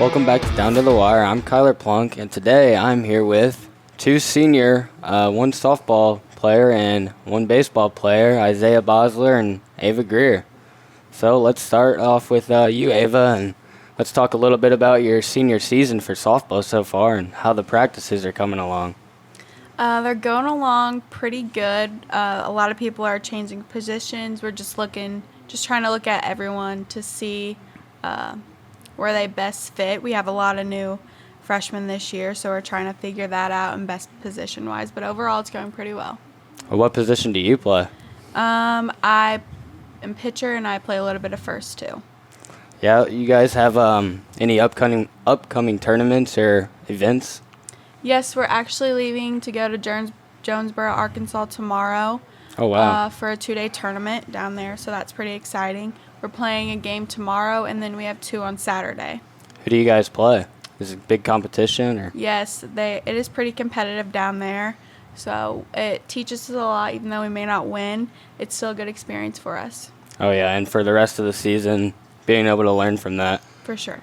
Welcome back to Down to the Wire. I'm Kyler Plunk, and today I'm here with two senior, one softball player and one baseball player, Isiah Bosler and Ava Greer. So let's start off with you, Ava, and let's talk a little bit about your senior season for softball so far and how the practices are coming along. They're going along pretty good. A lot of people are changing positions. We're just trying to look at everyone to see where they best fit. We have a lot of new freshmen this year, so we're trying to figure that out and best position-wise. But overall, it's going pretty well. What position do you play? I am pitcher, and I play a little bit of first, too. Yeah, you guys have any upcoming tournaments or events? Yes, we're actually leaving to go to Jonesboro, Arkansas tomorrow. Oh, wow. For a 2-day tournament down there, so that's pretty exciting. We're playing a game tomorrow, and then we have 2 on Saturday. Who do you guys play? Is it a big competition? Or? Yes, it is pretty competitive down there, so it teaches us a lot. Even though we may not win, it's still a good experience for us. Oh, yeah, and for the rest of the season, being able to learn from that. For sure.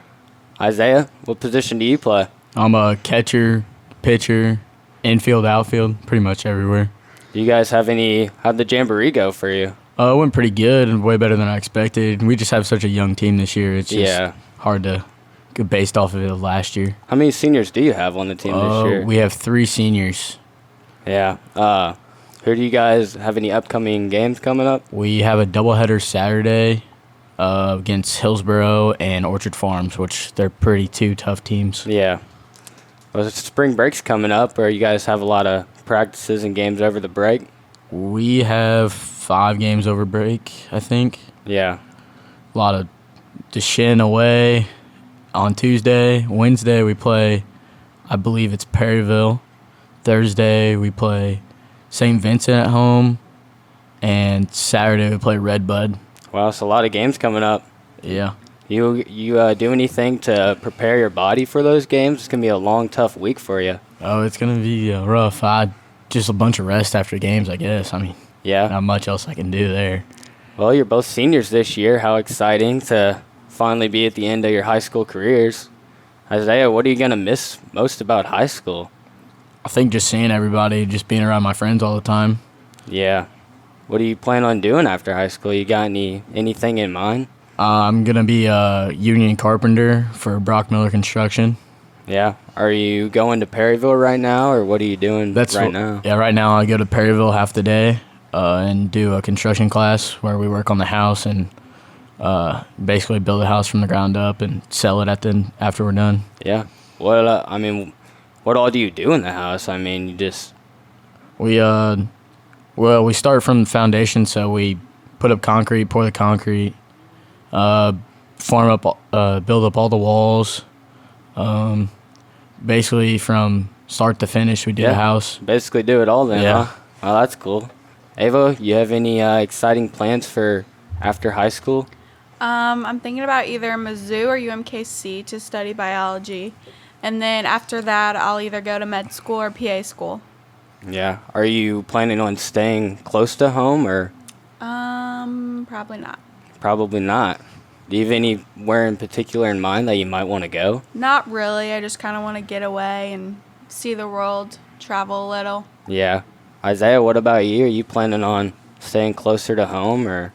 Isiah, what position do you play? I'm a catcher, pitcher, infield, outfield, pretty much everywhere. Do you guys how'd the Jamboree go for you? It went pretty good and way better than I expected. We just have such a young team this year. It's just hard to get based off of it last year. How many seniors do you have on the team this year? We have 3 seniors. Yeah. Who do you guys have any upcoming games coming up? We have a doubleheader Saturday against Hillsboro and Orchard Farms, which they're pretty 2 tough teams. Yeah. Well, spring break's coming up, or you guys have a lot of practices and games over the break? We have 5 games over break, I think. Yeah. A lot of Deshin away on Tuesday. Wednesday we play, I believe it's Perryville. Thursday we play St. Vincent at home. And Saturday we play Redbud. Wow, it's a lot of games coming up. Yeah. You do anything to prepare your body for those games? It's going to be a long, tough week for you. Oh, it's going to be rough. Just a bunch of rest after games, I guess. I mean, not much else I can do there. Well, you're both seniors this year. How exciting to finally be at the end of your high school careers. Isiah, what are you going to miss most about high school? I think just seeing everybody, just being around my friends all the time. Yeah. What do you plan on doing after high school? You got anything in mind? I'm going to be a union carpenter for Brock Miller Construction. Yeah. Are you going to Perryville right now, or what are you doing now? Yeah, right now I go to Perryville half the day and do a construction class where we work on the house and basically build a house from the ground up and sell it after we're done. Yeah. What all do you do in the house? I mean, you just... We start from the foundation, so we put up concrete, pour the concrete, build up all the walls. Basically from start to finish, we do the house. Basically do it all then, huh? Well, that's cool. Ava, you have any exciting plans for after high school? I'm thinking about either Mizzou or UMKC to study biology. And then after that, I'll either go to med school or PA school. Yeah. Are you planning on staying close to home or? Probably not. Probably not. Do you have anywhere in particular in mind that you might want to go? Not really. I just kind of want to get away and see the world, travel a little. Yeah. Isiah, what about you? Are you planning on staying closer to home or?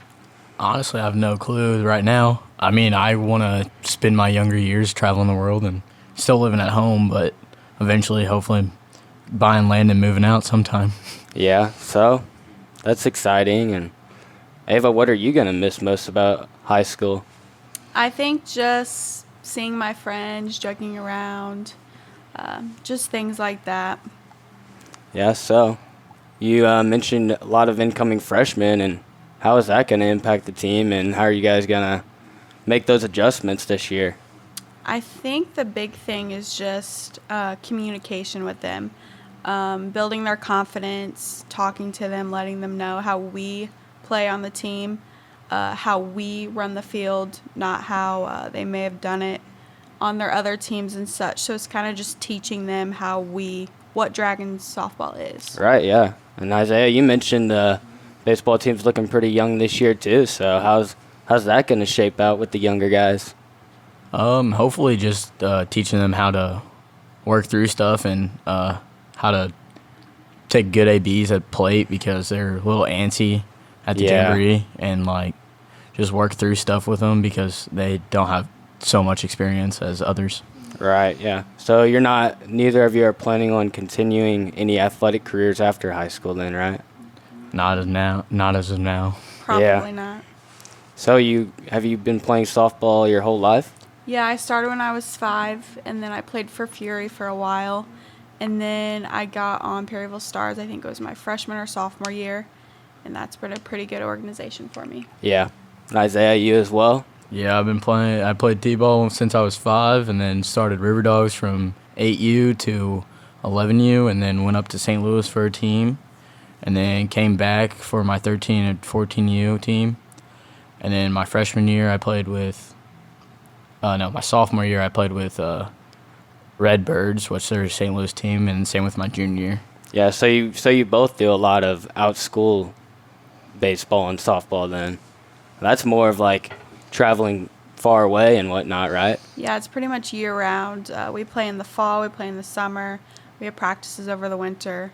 Honestly, I have no clue right now. I mean, I want to spend my younger years traveling the world and still living at home, but eventually, hopefully, buying land and moving out sometime. Yeah, so that's exciting. And Ava, what are you going to miss most about high school? I think just seeing my friends, joking around, just things like that. Yeah, so you mentioned a lot of incoming freshmen, and how is that going to impact the team, and how are you guys going to make those adjustments this year? I think the big thing is just communication with them, building their confidence, talking to them, letting them know how we play on the team, how we run the field, not how they may have done it on their other teams and such. So it's kind of just teaching them what Dragons softball is. Right, yeah. And Isiah, you mentioned the baseball team's looking pretty young this year too. So How's that going to shape out with the younger guys? Hopefully just teaching them how to work through stuff and how to take good ABs at plate because they're a little antsy at the Yeah. jamboree, and like just work through stuff with them because they don't have so much experience as others. Right, yeah. So neither of you are planning on continuing any athletic careers after high school then, right? Not as of now. Probably not. So have you been playing softball your whole life? Yeah, I started when I was 5, and then I played for Fury for a while. And then I got on Perryville Stars, I think it was my freshman or sophomore year. And that's been a pretty good organization for me. Yeah. Isaiah, you as well? Yeah, I played T-ball since I was 5, and then started River Dogs from 8U to 11U, and then went up to St. Louis for a team, and then came back for my 13 and 14U team. And then my freshman year, my sophomore year, I played with Redbirds, which they're a St. Louis team, and same with my junior year. Yeah, so you both do a lot of out-school baseball and softball then. That's more of like traveling far away and whatnot, right? Yeah, it's pretty much year-round. We play in the fall, we play in the summer. We have practices over the winter.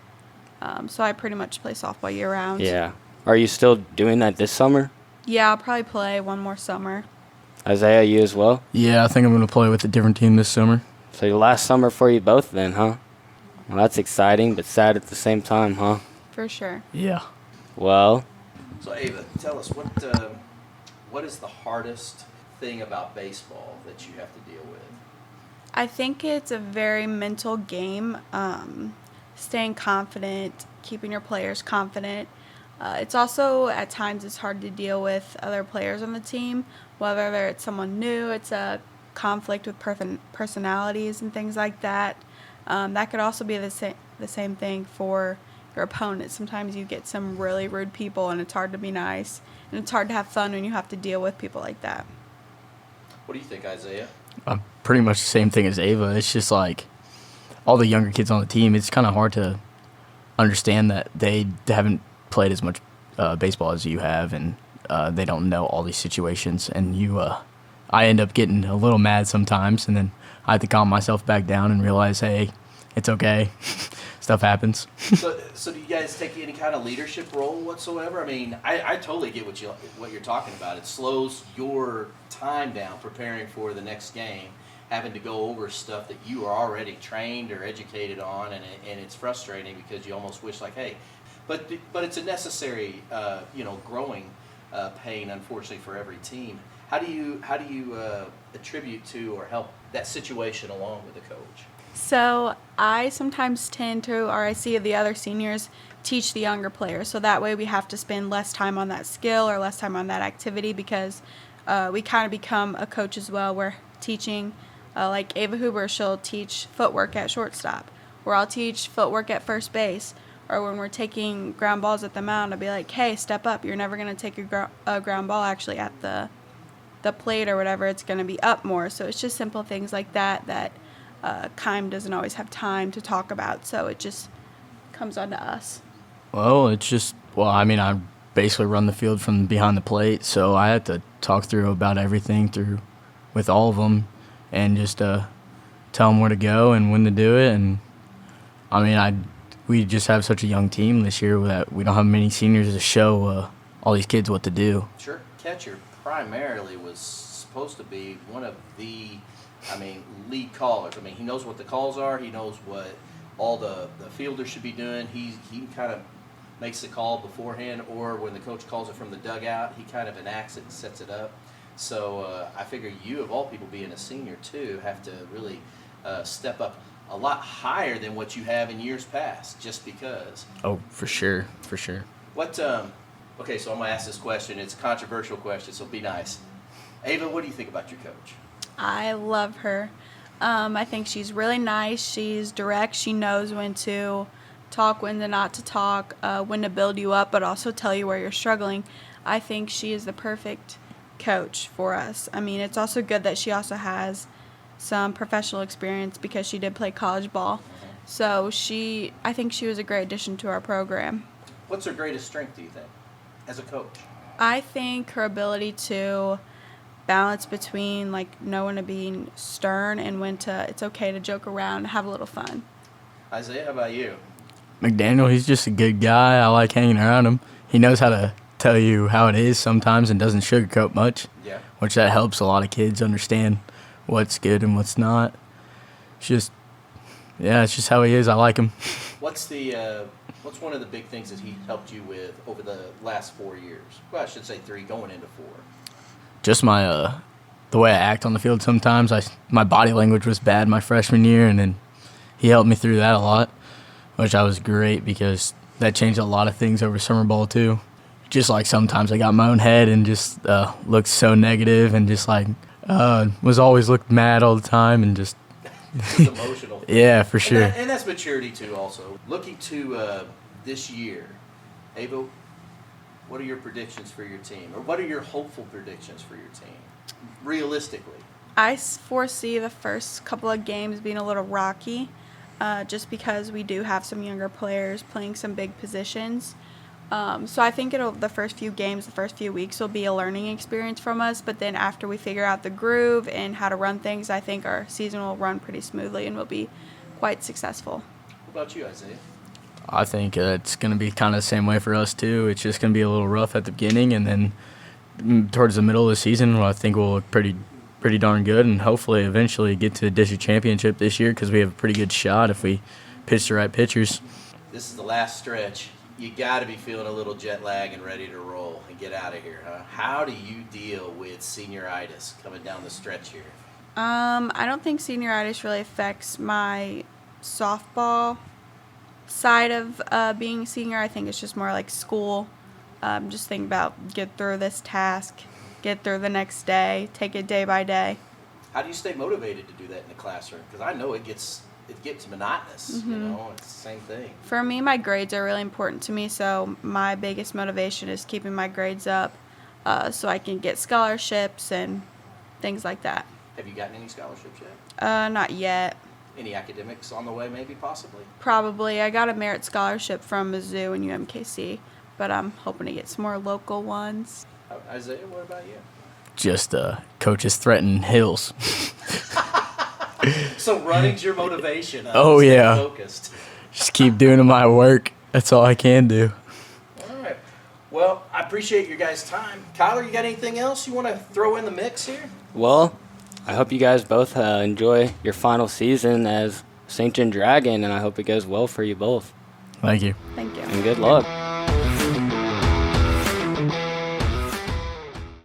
So I pretty much play softball year-round. Yeah. Are you still doing that this summer? Yeah, I'll probably play one more summer. Isaiah, you as well? Yeah, I think I'm going to play with a different team this summer. So your last summer for you both then, huh? Well, that's exciting, but sad at the same time, huh? For sure. Yeah. Well, So Ava, tell us what is the hardest thing about baseball that you have to deal with? I think it's a very mental game. Staying confident, keeping your players confident. It's also, at times, it's hard to deal with other players on the team, whether it's someone new, it's a conflict with personalities and things like that. That could also be the same thing for your opponent. Sometimes you get some really rude people, and it's hard to be nice, and it's hard to have fun when you have to deal with people like that. What do you think, Isaiah? I'm pretty much the same thing as Ava. It's just like all the younger kids on the team, it's kind of hard to understand that they haven't played as much baseball as you have, and they don't know all these situations. And I end up getting a little mad sometimes, and then I have to calm myself back down and realize, hey, it's okay. Stuff happens. So do you guys take any kind of leadership role whatsoever? I mean, I totally get what you're talking about. It slows your time down preparing for the next game, having to go over stuff that you are already trained or educated on, and it's frustrating because you almost wish like, hey, but it's a necessary growing pain, unfortunately, for every team. How do you attribute to or help that situation along with the coach? So I sometimes tend to, or I see the other seniors teach the younger players. So that way we have to spend less time on that skill or less time on that activity because we kind of become a coach as well. We're teaching, like Ava Huber, she'll teach footwork at shortstop, or I'll teach footwork at first base. Or when we're taking ground balls at the mound, I'll be like, hey, step up. You're never going to take a ground ball actually at the plate or whatever. It's going to be up more. So it's just simple things like that Kime doesn't always have time to talk about. So it just comes on to us. Well, I basically run the field from behind the plate, so I have to talk through about everything with all of them and just tell them where to go and when to do it. And we just have such a young team this year that we don't have many seniors to show all these kids what to do. Sure. Catcher primarily was supposed to be one of the lead callers. He knows what the calls are. He knows what all the fielders should be doing. He kind of makes the call beforehand, or when the coach calls it from the dugout, he kind of enacts it and sets it up. So I figure you, of all people, being a senior too, have to really step up a lot higher than what you have in years past, just because. Oh, for sure. Okay, so I'm going to ask this question. It's a controversial question, so be nice. Ava, what do you think about your coach? I love her. I think she's really nice. She's direct. She knows when to talk, when to not to talk, when to build you up, but also tell you where you're struggling. I think she is the perfect coach for us. It's also good that she also has some professional experience because she did play college ball. So I think she was a great addition to our program. What's her greatest strength, do you think, as a coach? I think her ability to balance between like knowing to being stern and when to it's okay to joke around, have a little fun. Isaiah, how about you? McDaniel, he's just a good guy. I like hanging around him. He knows how to tell you how it is sometimes and doesn't sugarcoat much, Yeah. which that helps a lot of kids understand what's good and what's not. It's just, yeah, it's just how he is. I like him. What's one of the big things that he helped you with over the last 4 years? Well, I should say 3, going into 4. Just my the way I act on the field sometimes. My body language was bad my freshman year, and then he helped me through that a lot, which I was great because that changed a lot of things over summer ball too. Just like sometimes I got my own head and just looked so negative and just like was always looked mad all the time and just It's emotional. yeah, for sure. And that's maturity too. Also, looking to this year, Ava, what are your predictions for your team, or what are your hopeful predictions for your team, realistically? I foresee the first couple of games being a little rocky, just because we do have some younger players playing some big positions. So I think the first few games, the first few weeks will be a learning experience from us. But then after we figure out the groove and how to run things, I think our season will run pretty smoothly and we'll be quite successful. What about you, Isaiah? I think it's going to be kind of the same way for us too. It's just going to be a little rough at the beginning, and then towards the middle of the season, I think we'll look pretty darn good, and hopefully eventually get to the district championship this year because we have a pretty good shot if we pitch the right pitchers. This is the last stretch. You got to be feeling a little jet lag and ready to roll and get out of here, huh? How do you deal with senioritis coming down the stretch here? I don't think senioritis really affects my softball side of being a senior. I think it's just more like school. Just think about get through this task, get through the next day, take it day by day. How do you stay motivated to do that in the classroom? Because I know it gets monotonous. You know, it's the same thing. For me, my grades are really important to me, so my biggest motivation is keeping my grades up so I can get scholarships and things like that. Have you gotten any scholarships yet? Not yet. Any academics on the way, maybe, possibly? Probably. I got a merit scholarship from Mizzou and UMKC, but I'm hoping to get some more local ones. Isaiah, what about you? Just coaches threaten hills. So running's your motivation. Oh, Stay yeah. Focused. Just keep doing my work. That's all I can do. All right. Well, I appreciate your guys' time. Kyler, you got anything else you want to throw in the mix here? Well, I hope you guys both enjoy your final season as St. John Dragon, and I hope it goes well for you both. Thank you. Thank you. And good luck.